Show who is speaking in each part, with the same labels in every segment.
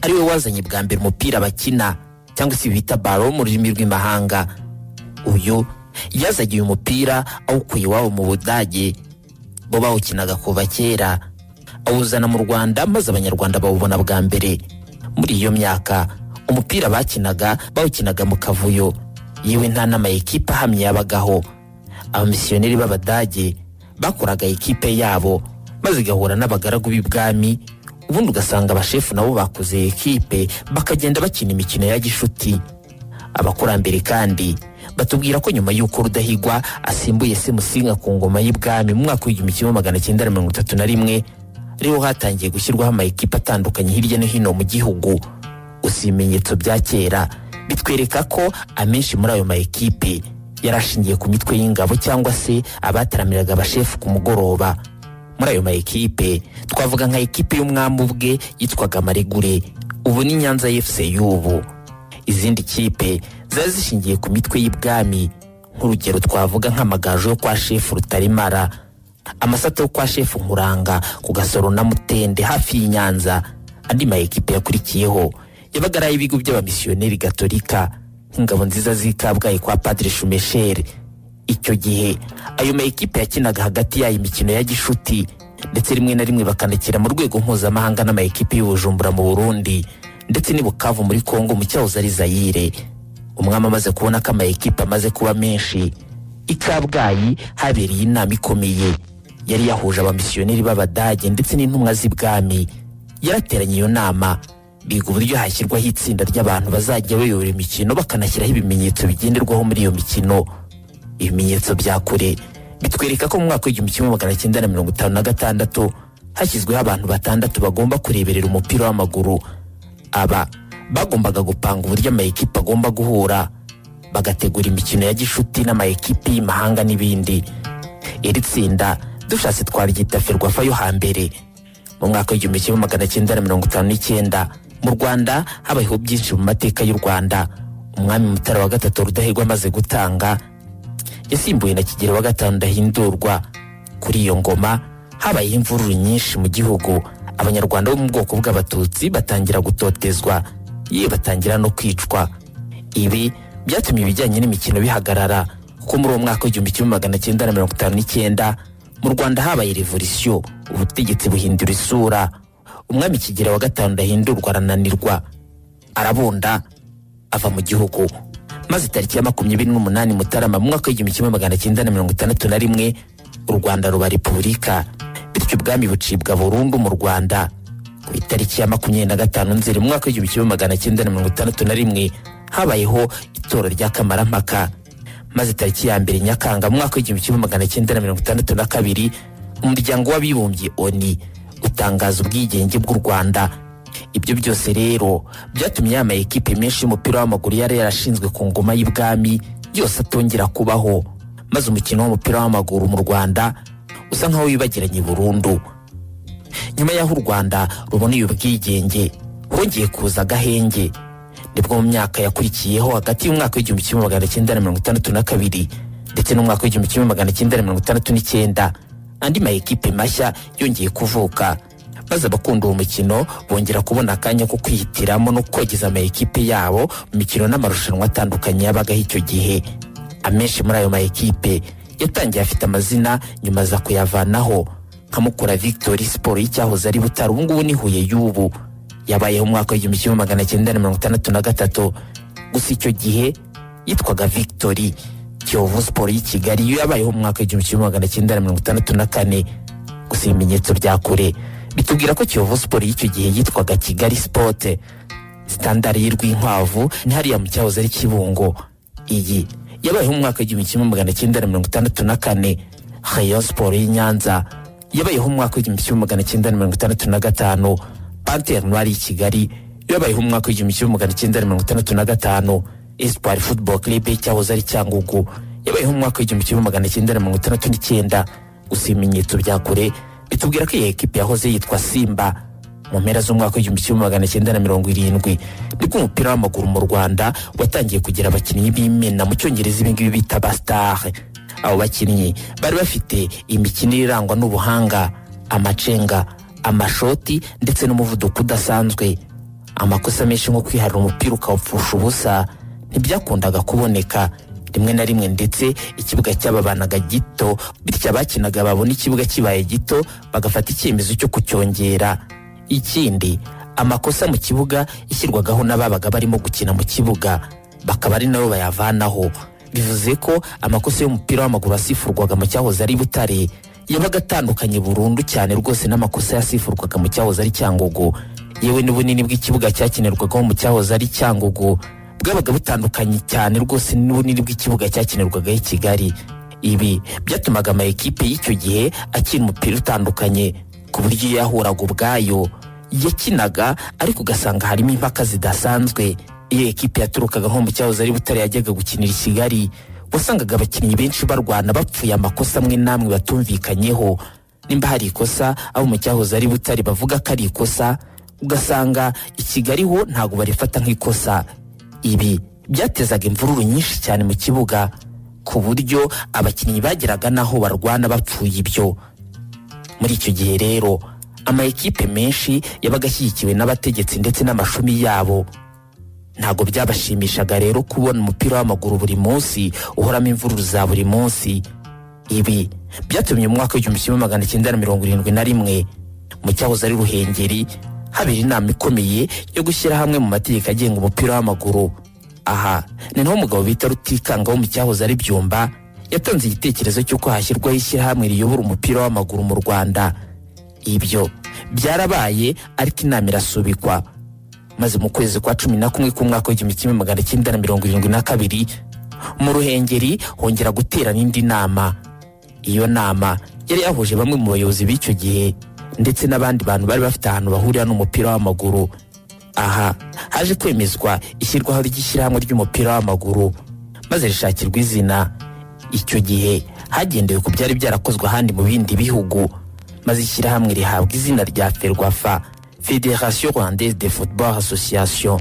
Speaker 1: ariwe wazanye bwa mbere umupira bakina cyangwa se bita ballon mu rurimi rw'imahanga. Uyu yazagiye umupira awukuye iwabo mu Budage, bo bawukinaga kuva kera, awuzana mu Rwanda maze abanyarwanda bawubona bwa mbere. Muri iyo myaka umupira bawukinaga mu kavuyo, yewe nta nama ekipe ahamye yabagaho. Abamisiyoneri b'Abadage bakoraga ekipe yabo maze igahura n'abagaragu b'ibwami, ubundi ugasanga abashefu nabo bakoze ekipe bakagenda bakina imikino ya gishuti. Abakurambere kandi batubwira ko nyuma y'uko Rudahigwa asimbuye se Musinga ku ngoma y'ibwami mu mwaka w'1931 ariho hatangiye gushyirwaho amakipe atandukanye hirya no hino mu gihugu. Gusa ibimenyetso bya kera bitwereka ko amenshi muri ayo makipe yarashingiye ku mitwe y'ingabo cyangwa se abataramiraga abashefu ku mugoroba. Muri ayo makipe twavuga nka ekipe y'umwami ubwe yitwaga Maregure, ubu ni Nyanza FC y'ubu. Izindi kipe zari zishingiye ku mitwe y'ibwami, nk'urugero twavuga nk'amagaju yo kwa shefu Rutarimara, amasata yo kwa shefu Nkuranga ku Gasoro na Mutende hafi y'Inyanza. Andi makipe yakurikiyeho yabaga ari ibigo by'abamisiyoneri gatolika nk'ingabo nziza z'Ikabgayi kwa Padre Shumesheri. Icyo gihe ayo makipe yakinaga hagati yayo imikino ya gishuti, ndetse rimwe na rimwe bakanakira mu rwego mpuzamahanga n'amakipe y'Ubujumbura mu Burundi ndetse n'i Bukavu muri Kongo mu cyahoze ari Zaire. Umwami amaze kubona ko amakipe amaze kuba menshi, Ikabgayi habereye inama ikomeye yari yahuje abamisiyoneri b'Abadage ndetse n'intumwa z'ibwami. Yarateranye iyo nama, biga uburyo hashyirwaho itsinda ry'abantu bazajya bayobora imikino bakanashyiraho ibimenyetso bigenderwaho muri iyo mikino. Ibimenyetso bya kure bitwereka ko mu mwaka w'1956 hashyizweho abantu 6 bagomba kureberera umupira w'amaguru. Aba bagombaga gupanga uburyo amakipe agomba guhura, bagategura imikino ya gishuti n'amakipe y'imahanga n'ibindi. Iri tsinda dushatse twaryita Ferwafa yo hambere. Mu mwaka w'1959 mu Rwanda habayeho byinshi mu mateka y'u Rwanda. Umwami Mutara wa gatatu Rudahigwa amaze gutanga, yasimbuye na Kigeli wa gatanu Ndahindurwa. Kuri iyo ngoma habayeho imvururu nyinshi mu gihugu. Abanyarwanda bo mu bwoko bw'Abatutsi batangira gutotezwa, yewe batangira no kwicwa. Ibi byatumye ibijyanye n'imikino bihagarara, kuko muri uwo mwaka w'1959 mu Rwanda habaye revolution, ubutegetsi buhindura isura. Umwami Kigeli wa gatanu Ndahindurwa arananirwa, arabunda, ava mu gihugu. Maze tariki ya 28 Mutarama mu mwaka w'1961 u Rwanda ruba repubulika, bityo ubwami bucibwa burundu mu Rwanda. Ku itariki ya 25 Nzeri mu mwaka w'1961 habayeho itora rya kamarampaka. Maze tariki ya 2 Nyakanga mu mwaka w'1962 umuryango w'abibumbye ONU utangaza ubwigenge bw'u Rwanda. Ibyo byose rero byatumye amakipe menshi y'umupira w'amaguru yari yarashinzwe ku ngoma y'ibwami yose atongera kubaho, maze umukino w'umupira w'amaguru mu Rwanda usa nkaho wibagiranye burundu. Nyuma y'aho u Rwanda ruboneye ubwigenge, hongeye kuza agahenge. Nibwo mu myaka yakurikiyeho hagati y'umwaka w'1962 ndetse n'umwaka w'1969 andi makipe mashya yongeye kuvuka, maze abakunda uwo mukino bongera kubona akanya ko kwihitiramo no kogeza amakipe yabo mu mikino n'amarushanwa atandukanye yabagaho icyo gihe. Amenshi muri ayo makipe yatangiye afite amazina nyuma aza kuyavanaho, nka Mukura Victory Sport y'icyahoze ari Butare ubu ngubu ni Huye y'ubu. Yabayeho mu mwaka w'1963, gusa icyo gihe yitwaga Victory. Kiyovu Sport y'i Kigali yo yabayeho mu mwaka w'1964, gusa ibimenyetso bya kure bitubwira ko Kiyovu Sport y'icyo gihe yitwaga Kigali Sport. Standard y'Urwinkwavu ni hariya mu cyahoze ari Kibungo. Iyi yabayeho mu mwaka w'1964. Rayon Sport y'Inyanza yabayeho mu mwaka w'1965. Panthère Noire y'i Kigali yabayeho mu mwaka w'1965. Espoir Football Club cyahoze ari Cyangugu yabayeho mu mwaka w'1969. Gusa ibimenyetso bya kure bitubwira ko iyi ekipe yahoze yitwa Simba. Mu mpera z'umwaka w'1970 nibwo umupira w'amaguru mu Rwanda watangiye kugira abakinnyi b'imena, mu Cyongereza ibingibi bita bastar. Abo bakinnyi bari bafite imikino irangwa n'ubuhanga, amacenga, amashoti ndetse n'umuvuduko udasanzwe. amakosa menshi nko kwiharira umupira ukawupfusha ubusa ntibyakundaga kuboneka. Rimwe na rimwe ndetse ikibuga cyababanaga gito, bityo abakinaga babona ikibuga kibaye gito bagafata icyemezo cyo kucyongera. Ikindi, amakosa mu kibuga ishyirwagaho n'ababaga barimo gukina mu kibuga bakaba ari nabo bayavanaho. Bivuze ko amakosa y'umupira w'amaguru asifurwaga mu cyahoze ari Butare yabaga atandukanye burundu cyane rwose n'amakosa yasifurwaga mu cyahoze ari Cyangugu. Yewe n'ubunini bw'ikibuga cyakinirwagaho mu cyahoze ari Cyangugu bwabaga butandukanye cyane rwose n'ubunini bw'ikibuga cyakinirwagaho i Kigali. Ibi byatumaga ama ekipe y'icyo gihe akina umupira utandukanye ku buryo yahuraga ubwayo yakinaga, ariko ugasanga harimo impaka zidasanzwe. Iyo ekipe yaturukaga nko mu cyahoze ari Butare yajyaga gukinira i Kigali, wasangaga abakinnyi benshi barwana bapfuye amakosa amwe namwe batumvikanyeho. Nimba hari ikosa abo mu cyahoze ari Butare bavuga ko ari ikosa, ugasanga i Kigali ho ntago barifata nk'ikosa. Ibi byatezaga imvururu nyinshi cyane mu kibuga ku buryo abakinnyi bageraga naho barwana bapfuye ibyo. Muri icyo gihe rero ama ekipe menshi yabaga ashyigikiwe n'abategetsi ndetse n'amashumi yabo. Ntago byabashimishaga rero kubona umupira w'amaguru buri munsi uhoramo imvururu za buri munsi. Ibi byatumye mu mwaka w'1971 mu cyahoze ari Ruhengeri habera inama ikomeye yo gushyira hamwe mu mategeko agenga umupira w'amaguru. Aha ni naho umugabo bita Rutikanga wo mu cyahoze ari Byumba yatanze igitekerezo cy'uko hashyirwaho ishyirahamwe riyobora umupira w'amaguru mu Rwanda. Ibyo byarabaye ariko inama irasubikwa, maze mu kwezi kwa 11 k'umwaka w'1972 mu Ruhengeri hongera guterana indi nama. Iyo nama yari yahuje bamwe mu bayobozi b'icyo gihe ndetse n'abandi bantu bari bafite ahantu bahurira n'umupira w'amaguru. Aha haje kwemezwa ishyirwaho ry'ishyirahamwe ry'umupira w'amaguru maze rishakirwa izina. Icyo gihe hagendewe ku byari byarakozwe ahandi mu bindi bihugu, maze ishyirahamwe rihabwa izina rya Ferwafa, Fédération Rwandaise de Football Association.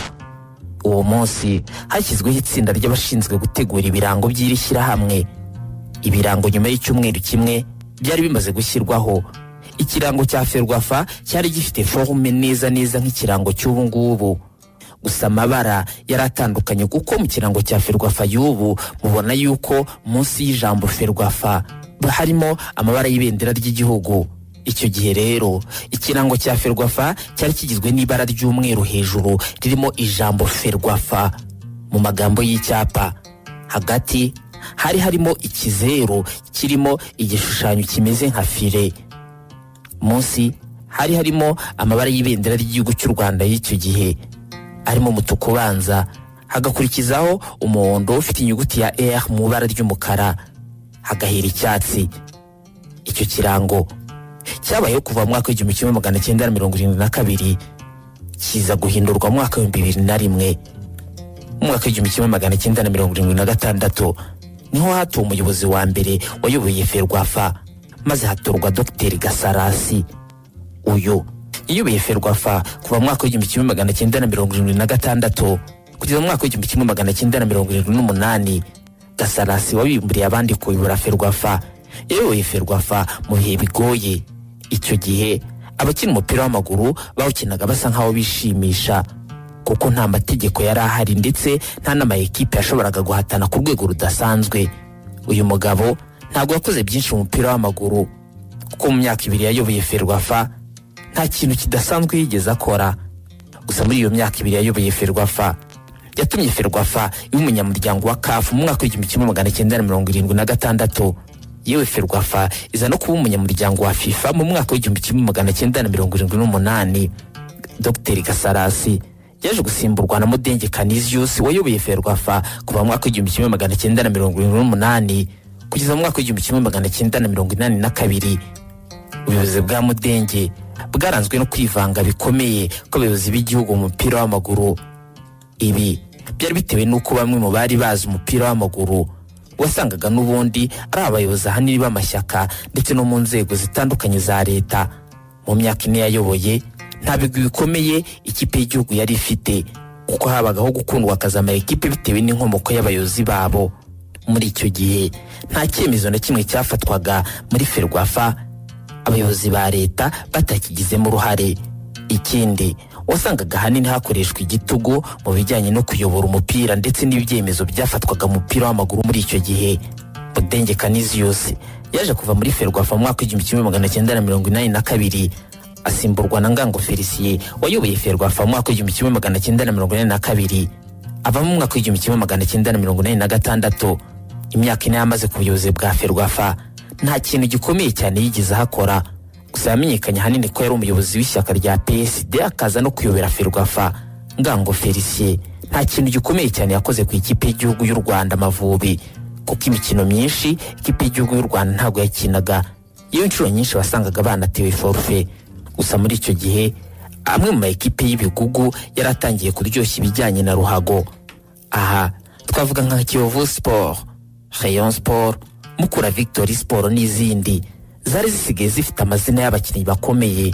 Speaker 1: Uwo munsi hashyizweho itsinda ry'abashinzwe gutegura ibirango by'iri shyirahamwe. Ibirango nyuma y'icyumweru kimwe byari bimaze gushyirwaho. Ikirango cya Ferwafa cyari gifite forme neza nk'ikirango cy'ubu ngubu, gusa amabara yaratandukanye kuko mu kirango cya Ferwafa y'ubu mubona yuko munsi y'ijambo Ferwafa harimo amabara y'ibendera ry'igihugu. Icyo gihe rero ikirango cya Ferwafa cyari kigizwe n'ibara ry'umweru hejuru ririmo ijambo Ferwafa mu magambo y'icyapa. Hagati hari harimo ikizeru kirimo igishushanyo kimeze nka file. Munsi hari harimo amabara y'ibendera ry'igihugu cy'u Rwanda y'icyo gihe arimo umutuku ubanza, hagakurikizaho umuhondo ufite inyuguti ya R mu ibara ry'umukara, hagahera icyatsi. Icyo kirango cyabayeho kuva mu mwaka w'1972 kiza guhindurwa mu mwaka w'2001. Mu mwaka w'1976 niho hatowe umuyobozi wa mbere wayoboye Ferwafa, maze hatorwa Dr Gasarasi. Uyu yayoboye Ferwafa kuva mu mwaka w'1976 kugeza mu mwaka w'1978. Gasarasi wabimburiye abandi kuyobora Ferwafa yayoboye Ferwafa mu bihe bigoye. Icyo gihe abakina umupira w'amaguru bawukinaga basa nkaho bishimisha kuko nta mategeko yari ahari ndetse nta n'ama ekipe yashoboraga guhatana ku rwego rudasanzwe. Uyu mugabo ntabwo yakoze byinshi mu mupira w'amaguru kuko mu myaka 2 yayoboye Ferwafa nta kintu kidasanzwe yigeze akora. Gusa muri iyo myaka 2 yayoboye Ferwafa yatumye Ferwafa y'umunyamuryango wa CAF mu mwaka w'1976. Yewe Ferwafa iza no kuba umunyamuryango wa FIFA mu mwaka w'1978. Dr Gasarasi yaje gusimburwa na Mudenge Canisius wayoboye Ferwafa kuva mu mwaka w'1978 kugeza mu mwaka w'1982. Ubuyobozi bwa Mudenge bwaranzwe no kwivanga bikomeye kw'abayobozi b'igihugu mu mupira w'amaguru. Ibi byari bitewe n'uko bamwe mu bari bazi umupira w'amaguru wasangaga n'ubundi ari abayobozi ahanini b'amashyaka ndetse no mu nzego zitandukanye za leta. Mu myaka 4 yayoboye nta bigwi bikomeye ikipe y'igihugu yari ifite kuko habagaho gukundwa akazama ekipe bitewe n'inkomoko y'abayobozi babo. Muri icyo gihe nta cyemezo na kimwe cyafatwaga muri Ferwafa abayobozi ba leta batakigizemo uruhare. Ikindi wasangaga hanini hakoreshwa igitugu mu bijyanye no kuyobora umupira ndetse n'ibyemezo byafatwaga mu mupira w'amaguru muri icyo gihe. Budenge Canisius yaje kuva muri Ferwafa mu mwaka w'1982 asimburwa na Ngango Felicien wayoboye Ferwafa mu mwaka w'1982 ava mu mwaka w'1986. Imyaka ine yamaze ku buyobozi bwa Ferwafa nta kintu gikomeye cyane yigeze akora, gusa yamenyekanye hanini ko yari umuyobozi w'ishyaka rya PSD akaza no kuyobera Ferwafa. Ngango Felicien nta kintu gikomeye cyane yakoze ku ikipe y'igihugu y'u Rwanda Amavubi, kuko imikino myinshi ikipe y'igihugu y'u Rwanda ntabwo yakinaga, iyo inshuro nyinshi wasangaga banatewe forfait. Gusa muri icyo gihe amwe mu makipe y'ibigugu yaratangiye kuryoshya ibijyanye na ruhago. Aha twavuga nka Kiyovu Sport, Rayon Sport, Mukura Victory Sport n'izindi zari zisigaye zifite amazina y'abakinnyi bakomeye,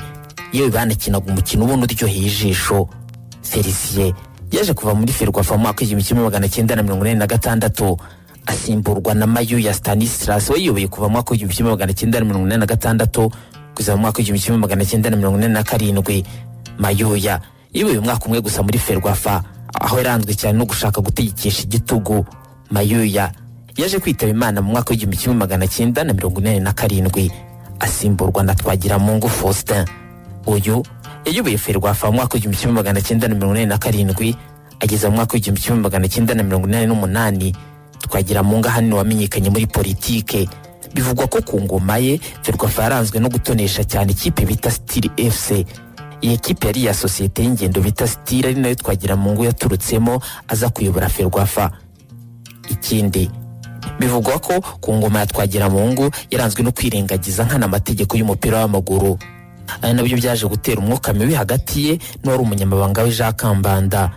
Speaker 1: yewe banakinaga umukino ubona uryoheye ijisho. Felicien yaje kuva muri Ferwafa mu mwaka w'1986 asimburwa na Mayuya Stanislas wayoboye kuva mu mwaka w'1986 kugeza mu mwaka w'1987. Mayuya yiboye umwaka umwe gusa muri Ferwafa, aho yaranzwe cyane no gushaka gutegekesha igitugu. Mayuya yaje kwitaba Imana mu mwaka w'1987 asimburwa na Twagiramungu Faustin. Uyu yayoboye Ferwafa mu mwaka w'1987 ageza mu mwaka w'1988. Twagiramungu ahanini wamenyekanye muri politike. Bivugwa ko ku ngoma ye Ferwafa yaranzwe no gutonesha cyane ikipe bita Steel FC. Iyi kipe yari ya sosiyete y'ingendo bita Steel, ari nayo Twagiramungu yaturutsemo aza kuyobora Ferwafa. Ikindi bivugwa ko ku ngoma ya Twagiramungu yaranzwe no kwirengagiza nkana amategeko y'umupira w'amaguru, ari nabyo byaje gutera umwuka mibi hagati ye n'uwari umunyamabanga we Jean Kambanda.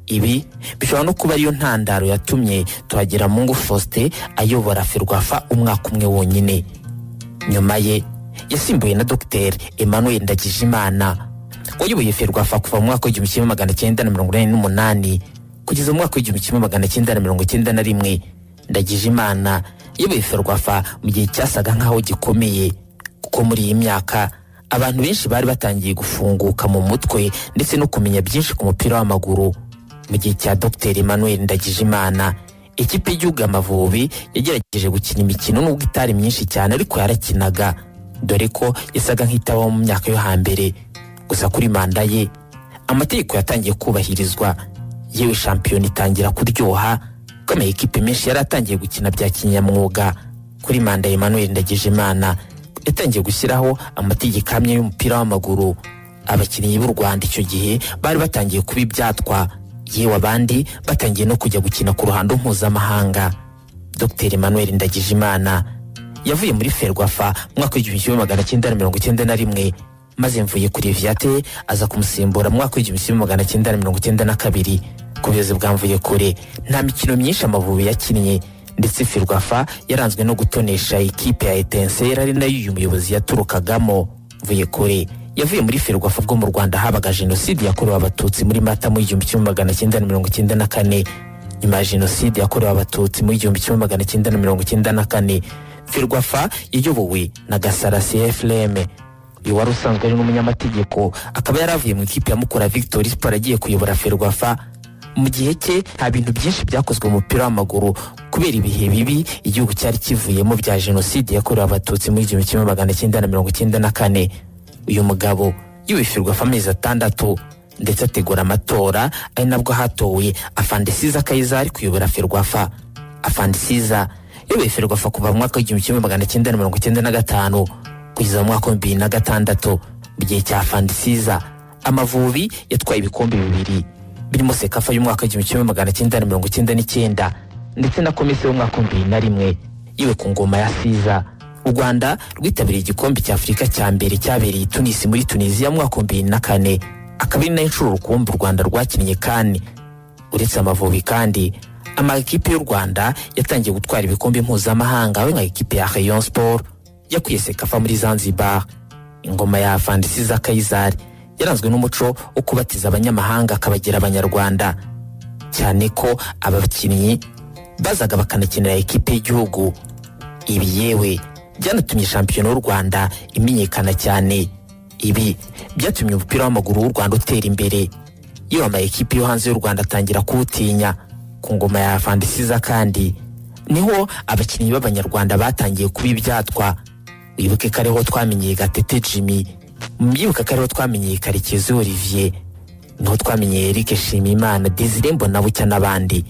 Speaker 1: Ibi bishobora no kuba ariyo ntandaro yatumye Twagiramungu Faustin ayobora Ferwafa umwaka umwe wonyine. Nyuma ye yasimbuye na Dr Emmanuel Ndagijimana wayoboye Ferwafa kuva mu mwaka w'1988 kugeza mu mwaka w'1991. Ndagijimana yayoboye Ferwafa mu gihe cyasaga nkaho gikomeye, kuko muri iyi myaka abantu benshi bari batangiye gufunguka mu mutwe ndetse no kumenya byinshi ku mupira w'amaguru. Mu gihe cya Dr Emmanuel Ndagijimana ikipe y'igihugu Amavubi yagerageje gukina imikino nubwo itari myinshi cyane, ariko yarakinaga dore ko yasaga nk'itabaho mu myaka yo hambere. Gusa kuri manda ye amategeko yatangiye kubahirizwa, yewe shampiyona itangira kuryoha, ko amakipe menshi yari atangiye gukina bya kinyamwuga. Kuri manda Emmanuel Ndagijimana yatangiye gushyiraho amategeko amwe y'umupira w'amaguru. Abakinnyi b'u Rwanda icyo gihe bari batangiye kuba ibyatwa, yewe abandi batangiye no kujya gukina ku ruhando mpuzamahanga. Dr Emmanuel Ndagijimana yavuye muri Ferwafa mu mwaka w'1991, maze mvuye kuri Viate aza kumusimbura mu mwaka w'1992. Ku buyobozi bwa Mvuyekure nta mikino myinshi Amavubi yakinnye, ndetse Ferwafa yaranzwe no gutonesha ikipe ya Etincelle, ari nayo uyu muyobozi yaturukagamo. Mvuyekure yavuye muri Ferwafa ubwo mu Rwanda habaga jenoside yakorewe Abatutsi muri Mata mu 1994. Nyuma ya jenoside yakorewe Abatutsi mu 1994, Ferwafa yayobowe na Gasarasi Efreme, uyu wari usanzwe ari n'umunyamategeko, akaba yaravuye mu ikipe ya Mukura Victory Sport agiye kuyobora Ferwafa. Mu gihe cye nta bintu byinshi byakozwe mu mupira w'amaguru kubera ibihe bibi igihugu cyari kivuyemo bya jenoside yakorewe Abatutsi mu 1994. Uyu mugabo yiwe Ferwafa amezi 6 ndetse ategura amatora, ari nabwo hatowe Afandisiza Kayizari kuyobora Ferwafa. Afandisiza yiwe Ferwafa kuva mu mwaka w'1995 kugeza mu mwaka w'2006. Mu gihe cya Afandisiza Amavubi yatwaye ibikombe bibiri, birimo Sekafa y'umwaka w'1999 ndetse na komisiyo y'umwaka w'2001. Iwe ku ngoma ya Siza u Rwanda rwitabiriye igikombe cya Afurika cya mbere cyabereye Tunis muri Tunisia mu mwaka w'2004, akaba ari nayo nshuro rukumbi u Rwanda rwakinnye CAN. Uretse Amavubi kandi amakipe y'u Rwanda yatangiye gutwara ibikombe mpuzamahanga, aho nka ikipe ya Rayon Sport yakwiye Sekafa muri Zanzibar. Ingoma ya Afandisiza Kayizari yaranzwe n'umuco wo kubatiza abanyamahanga akabagira abanyarwanda, cyane ko abakinnyi bazaga bakanakinira ikipe y'igihugu. Ibi yewe byanatumye shampiyona y'u Rwanda imenyekana cyane, Ibi byatumye umupira w'amaguru w'u Rwanda utera imbere, yewe amakipe yo hanze y'u Rwanda atangira kuwutinya. Ku ngoma ya Fandisiza kandi niho abakinnyi b'abanyarwanda batangiye kuba ibyatwa. Wibuke ko ariho twamenyeye Gatete Jimmy, mubyibuka ko ariho twamenyeye Karekezi Olivier, niho twamenyeye Eric Shimimana, Desire Mbonabucya n'abandi.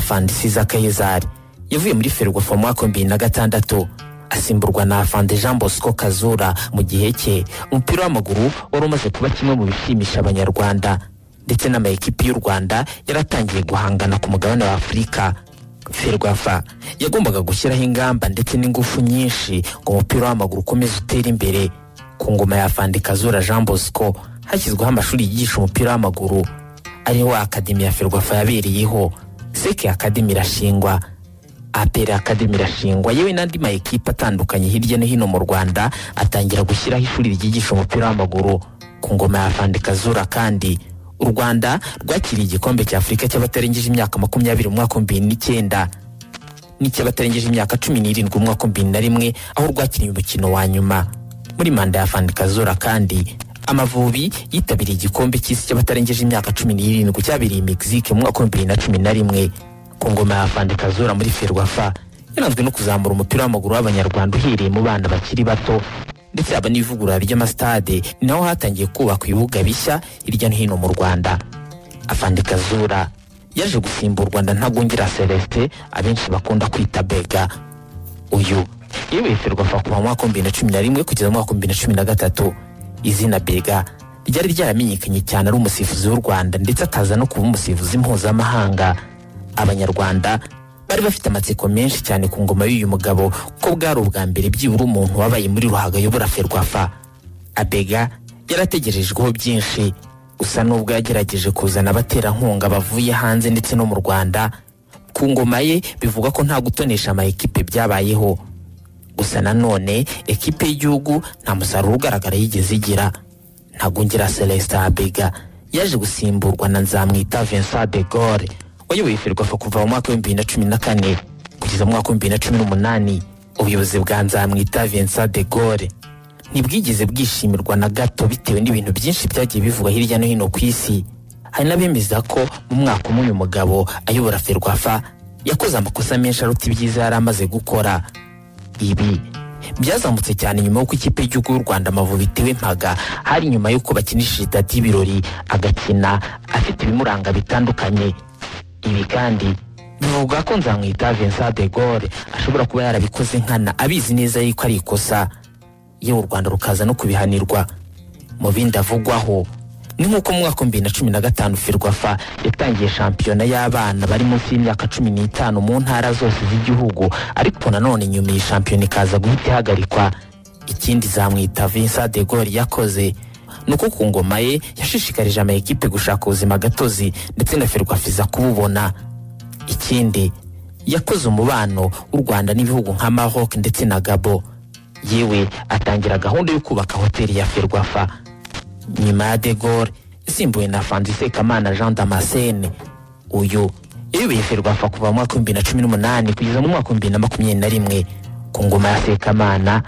Speaker 1: Fandisiza Kayizari yavuye muri Ferwafa mu mwaka 2006 asimburwa na Afande Jean Bosco Kazura. Mu gihe cye umupira w'amaguru wari umaze kuba kimwe mu bishimisha abanyarwanda, ndetse n'amakipe y'u Rwanda yaratangiye guhangana ku mugabane wa Afurika. Ferwafa yagombaga gushyiraho ingamba ndetse n'ingufu nyinshi ngo umupira w'amaguru ukomeze utera imbere. Ku ngoma ya Afande Kazura Jean Bosco hashyizweho amashuri yigisha umupira w'amaguru, ariho Akademi ya Ferwafa yabereyeho. Seke Akademi irashingwa, APR Akademi irashingwa, yewe n'andi makipe atandukanye hirya no hino mu Rwanda atangira gushyiraho ishuri ryigisha umupira w'amaguru. Ku ngoma ya Afande Kazura kandi u Rwanda rwakiriye igikombe cya Afurika cy'abatarengeje imyaka 20 mu mwaka 2009 n'icy'abatarengeje imyaka 17 mu mwaka 2001, aho rwakiriye umukino wa nyuma. Muri manda ya Afande Kazura kandi Amavubi yitabiriye igikombe cy'isi cy'abatarengeje imyaka 17 cyabereye Mexique mu mwaka 2011. Ku ngoma ya Afande Kazura muri Ferwafa yanazwe no kuzamura umupira w'amaguru w'abanyarwanda uhereye mu bana bakiri bato, ndetse aba n'ivugurura ry'amastade, naho hatangiye kubakwa ibibuga bishya hirya no hino mu Rwanda. Afande Kazura yaje gusimburwa na Ntagungira Celestin, abenshi bakunda kwita Bega. Uyu yewe Ferwafa kuva mu mwaka 2011 kugeza mu mwaka 2013. Izina Bega ryari ryaramenyekanye cyane ari umusifuzi w'u Rwanda, ndetse akaza no kuba umusifuzi mpuzamahanga. Abanyarwanda bari bafite amatsiko menshi cyane ku ngoma y'uyu mugabo, ko bwari ubwa mbere byibura umuntu wabaye muri ruhaga yobora Ferwafa. Abega yarategerejweho byinshi, gusa nubwo yagerageje kuzana abaterankunga bavuye hanze ndetse no mu Rwanda, ku ngoma ye bivuga ko nta gutonesha amakipe byabayeho. Gusa nanone ekipe y'igihugu nta musaruro ugaragara yigeze igira. Ntagungira Celestin Abega yaje gusimburwa na Nzamwita Vincent de Gaulle wayoboye Ferwafa kuva mu mwaka 2014 kugeza mu mwaka 2018. Ubuyobozi bwa Nzamwita Vincent de Gaulle ntibwigeze bwishimirwa na gato, bitewe n'ibintu byinshi byagiye bivugwa hirya no hino ku isi. Hari n'abemeza ko mu mwaka umwe uyu mugabo ayobora Ferwafa yakoze amakosa menshi aruta ibyiza yari amaze gukora. Ibi byazamutse cyane nyuma y'uko ikipe y'igihugu y'u Rwanda Amavubi itewe mpaga, hari nyuma y'uko bakinishije Dadi Birori agakina afite ibimuranga bitandukanye. Ibi kandi bivuga ko Nzamwita Vincent de Gaulle ashobora kuba yarabikoze nkana, abizi neza yuko ari ikosa, yewe u Rwanda rukaza no kubihanirwa. Mu bindi avugwaho ni nk'uko mu mwaka 2015 Ferwafa yatangiye shampiyona y'abana bari munsi y'imyaka 15 mu ntara zose z'igihugu, ariko nanone nyuma iyi shampiyona ikaza guhita ihagarikwa. Ikindi Nzamwita Vincent de Gaulle yakoze nuko ku ngoma ye yashishikarije amakipe gushaka ubuzima gatozi, ndetse na Ferwafa iza kububona. Ikindi yakoze umubano w'u Rwanda n'ibihugu nka Maroc ndetse na Gabon, yewe atangira gahunda yo kubaka hoteli ya Ferwafa. Nyuma ya de Gaulle isimbuwe na Fandise Kamana Jean Damascene. Uyu yayoboye Ferwafa kuva mu mwaka 2018 kugeza mu mwaka 2021. Ku ngoma ya Sekamana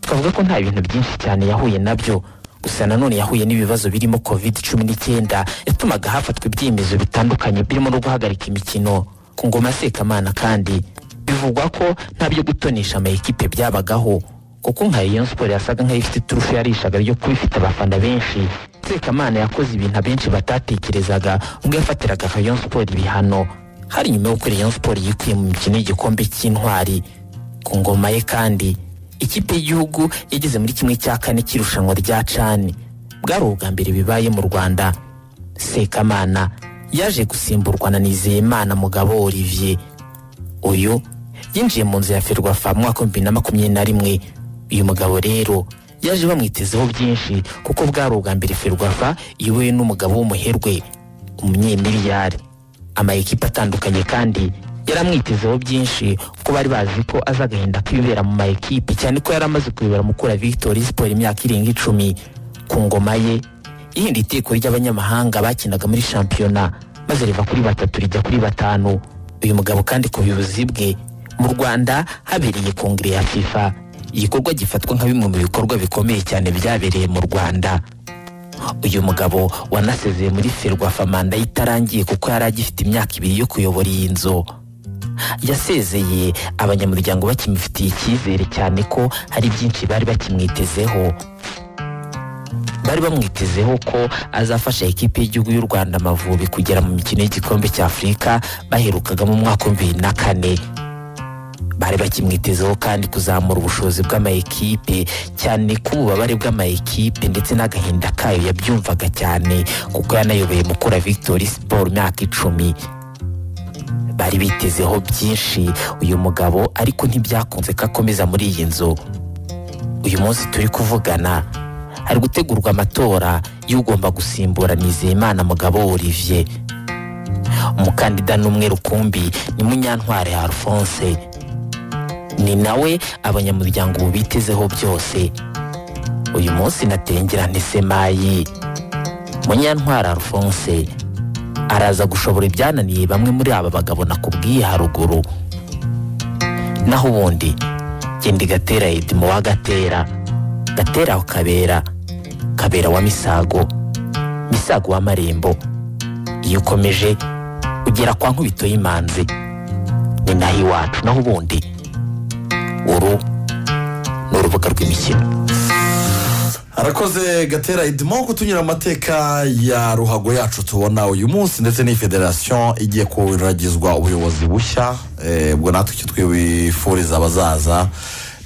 Speaker 1: twavuga ko nta bintu byinshi cyane yahuye nabyo, gusa nanone yahuye n'ibibazo birimo COVID-19 yatumaga hafatwa ibyemezo bitandukanye birimo no guhagarika imikino. Ku ngoma ya Sekamana kandi bivugwa ko nta byo gutonesha amakipe byabagaho, kuko nka Rayon Sport yasaga nk'ifite turufu yarishaga ryo kuba ifite abafana benshi. Sekamana yakoze ibintu abenshi batatekerezaga ubwo yafatiraga Rayon Sport ibihano, hari nyuma y'uko Rayon Sport yikuye mu mikino y'igikombe cy'intwari. Ku ngoma ye kandi ikipe y'igihugu yageze muri kimwe cya kane cy'irushanwa rya CHAN, bwari ubwa mbere bibaye mu Rwanda. Sekamana yaje gusimburwa na Nizeyimana Mugabo Olivier. Uyu yinjiye mu nzu ya Ferwafa mu mwaka 2021. Uyu mugabo rero yaje bamwitezeho byinshi, kuko bwari ubwa mbere Ferwafa iyobowe n'umugabo w'umuherwe, umunyemiliyari. Amakipe atandukanye kandi yaramwitezeho byinshi, ko bari bazi ko azagahinda kwibera mu makipe, cyane ko yaramaze kwibera mukura Victory Sport imyaka 10. Ku ngoma ye ihindi iteko ry'abanyamahanga bakinaga muri shampiyona, maze riva kuri 3 rijya kuri 5. Uyu mugabo kandi ku buyobozi bwe mu Rwanda habereye kongere ya FIFA igikorwa gifatwa nka bimwe mu bikorwa bikomeye cyane byabereye mu Rwanda. Uyu mugabo wanasezeye muri Ferwafa manda itarangiye kuko yari agifite imyaka 2 yo kuyobora iyi nzu. Yasezeye abanyamuryango bakimufitiye icyizere cyane ko hari byinshi bari bakimwitezeho. Bari bamwitezeho ko azafasha ikipe y'igihugu y'u Rwanda Amavubi kugera mu mikino y'igikombe cya Afurika baherukaga mu mwaka 2004. Bari bakimwitezeho kandi kuzamura ubushobozi bw'amayikipe cyane ko ububabare bw'amayikipe ndetse n'agahinda kayo yabyumvaga cyane kuko yanayoboye Mukura Victory Sport imyaka 10. Bari bitezeho byinshi uyu mugabo ariko ntibyakunze ko akomeza muri iyi nzu. Uyu munsi turi kuvugana hari gutegurwa amatora y'ugomba gusimbura Nizeyimana Mugabo Olivier. Umukandida n'umwe rukumbi ni Munyantwari Alphonse. Ni nawe abanyamuryango bitezeho byose. Uyu munsi natengera Ntesemayi Munyantwari Alphonse araza gushobora ibyananiye bamwe muri aba bagabo nakubwiye haruguru. Naho ubundi Gendi Gatera Edmo wa Gatera Kabera wa Misago wa Marembo. Iyo ukomeje ugera kwa Nkubito y'Imanzi ni naho iwacu. Naho ubundi uru n'urubuga rw'imikino.
Speaker 2: Arakoze Gatera Edmo kutunyura amateka ya ruhago yacu tubona uyu munsi ndetse ni federation igiye kuragizwa ubuyobozi bushya. Ubwo natwe icyo twifuriza abazaza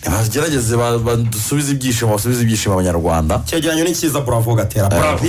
Speaker 2: ntibagerageze badusubize ibyishimo abanyarwanda.
Speaker 3: Cyegeranyo ni cyiza, bravo Gatera, bravo.